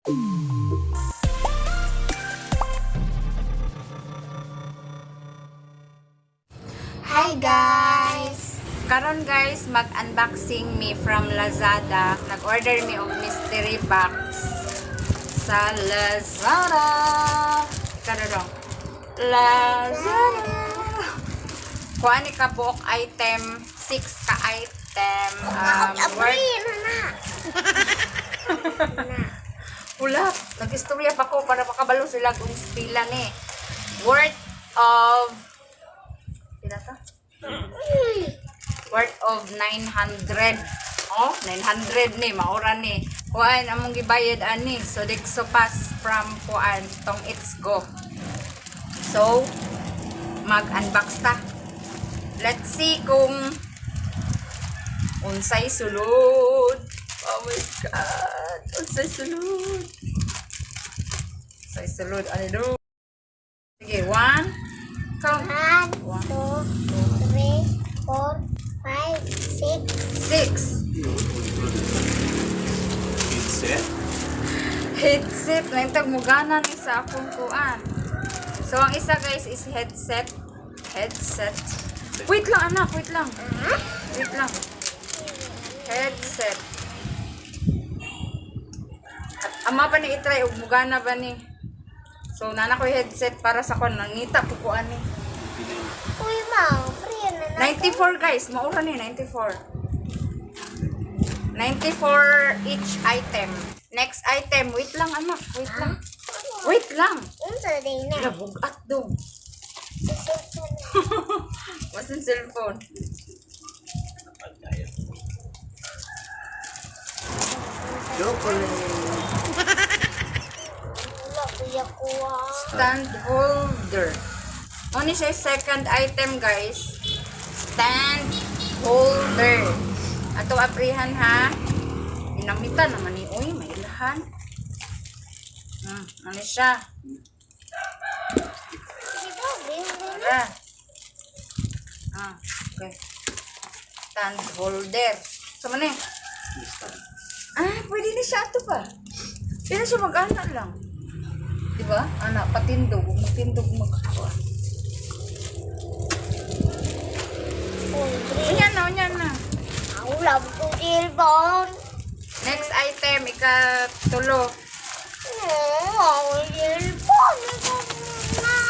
Hi guys! Karon guys, mag-unboxing me from Lazada. Nag-order me og mystery box sa Lazada. Karon Lazada. Kuha ni ka buok item, 6 ka item. Wala, nag-istorya pa ko para makabalo sila kung pila ni. Worth of worth of 900. Oh, 900 ni, maura ni. Kuan among gibayad ani. So Dexo pass from kuan tong It's Go. So mag-unbox ta. Let's see kung unsay sulod. Oh my god. Unsay sulod. Unsay sulod ano do? Sige, 1 count. 1, 2, 3, 4, 5, 6. 6. Headset. Naintag mo gana ni sa akong kuan. So, ang isa guys is headset. Headset. Wait lang anak, wait lang. Wait lang. Headset. At ama pa ni itry, ug mugana ba ni? So, nana ko headset para sa kon nangita ko kuan ni. Uy, ma, free na na. 94 guys, maura ni 94. 94 each item. Next item, wait lang anak, wait lang. Wait lang. Unsa din na? Labugat dong. Wasan cellphone. Wala, kuya kuha. Stand holder. Ano siya second item guys? Stand holder. Ato aprihan ha. Inamitan naman ni oy, may ilahan. Ano siya? Sige ba, din Tara. Okay. Stand holder. Sama na pwede na siya ito pa. Hindi na siya mag-ana lang. Diba? Anak, patindog. Magtindog magkakawa. Unyan na. Wala po cellphone. Next item, ikatulo. Cellphone. Ito na.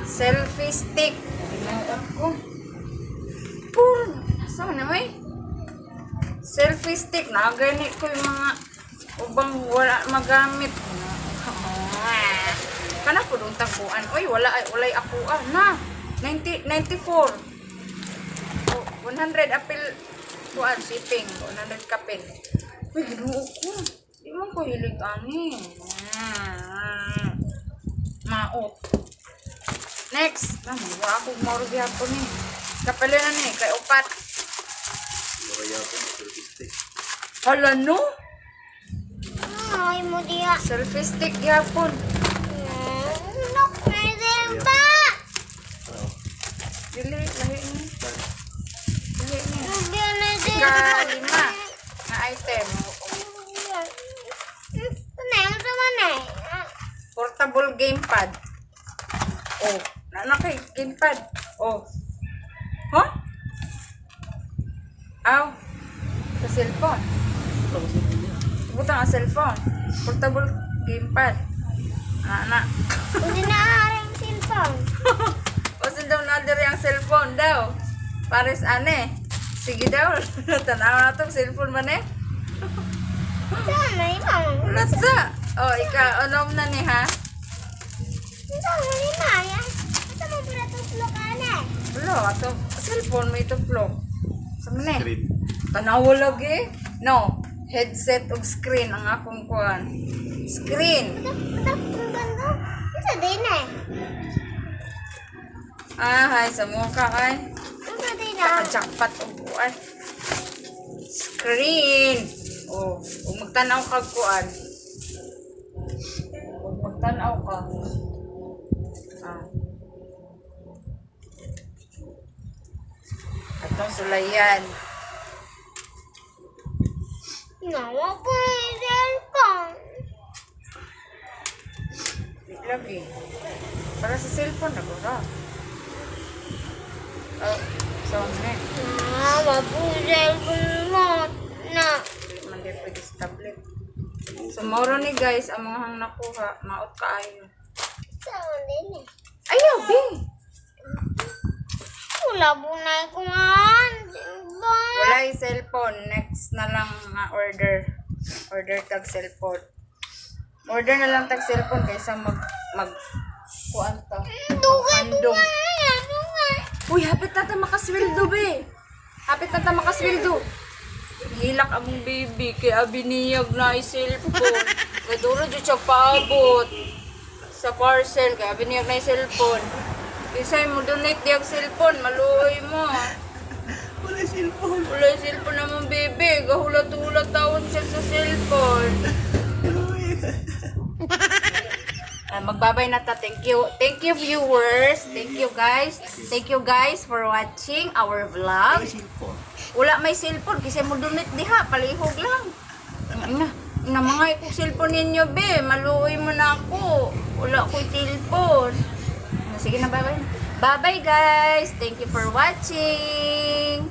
Selfie stick. Tingnan ko. Puro. Saan na may? Selfie stick. Nagani ko yung mga ubang wala magamit. Kana po dong tagpuan. Uy, walay ako na. 94. Oh, 100 apil kuan shipping. 100 kapin. Uy, ginuo ko. Di man ko hilig ani. Maot. Next. Wala ako moro gihapon ni. Kapalo na ni kay upat. Hala no? Ay mo diya. Selfie stick gihapon. Nok, pwede ba? Dili, lahi ni. Lahi ni. Hindi na din. Ika-5 na item. Ano naman eh? Portable gamepad. Oh, kay gamepad. Oh. Huh? Aw. Sa cellphone. Butang ang cellphone. Portable gamepad. Anak. Hindi na rin cellphone. Kasi daw nadir ang cellphone daw. Pares ane. Sige daw. Tanaw na itong cellphone man eh. Saan na ikaw? Lasa. Oh, ika-onom na ni ha. Saan mo ni Maya? Saan mo pala tutlo ka na? Wala, ito. Cellphone mo ito vlog. Saan man eh? Tanaw lagi. No. Headset o screen ang akong kuhan. Screen. Ang ganda. Ito din eh. Hay, sa mukha ay. Ito din ah. Naka-jackpot o buwan. Screen. Oh, kung magtanaw ka kuhan. Kung magtanaw ka. Itong sulayan. Nawa po yung cellphone. Di lagi. Para sa cellphone na ba? Oh, so ne. Nawa po yung cellphone mo. Na. Di man din pwede sa tablet. So, moro ni guys, ang mga hang nakuha, maot kaayo. Saan din eh. Ayaw, B! Wala po na ko man. Wala yung cellphone. Next na lang order. Order tag cellphone. Order na lang tag cellphone kaysa kuan to. Handong. Uy, hapit na ta makasweldo, be. Hapit na ta makasweldo. Hilak among baby kay abiniyag na yung cellphone. Kaduro dyan siya paabot sa parcel kay abiniyag na yung cellphone. Isay mo donate di ang cellphone, maluoy mo. Wala cellphone. Wala yung cellphone naman baby, gahulat-hulat taon siya sa cellphone. Magbabay na ta. Thank you. Thank you viewers. Thank you guys. Thank you guys for watching our vlog. Wala cellphone. Wala may cellphone kasi mo donate diha, palihog lang. Na mga ikong cellphone ninyo be, maluoy mo na ako. Wala ko cellphone. Sige na, bye-bye. Bye-bye guys. Thank you for watching.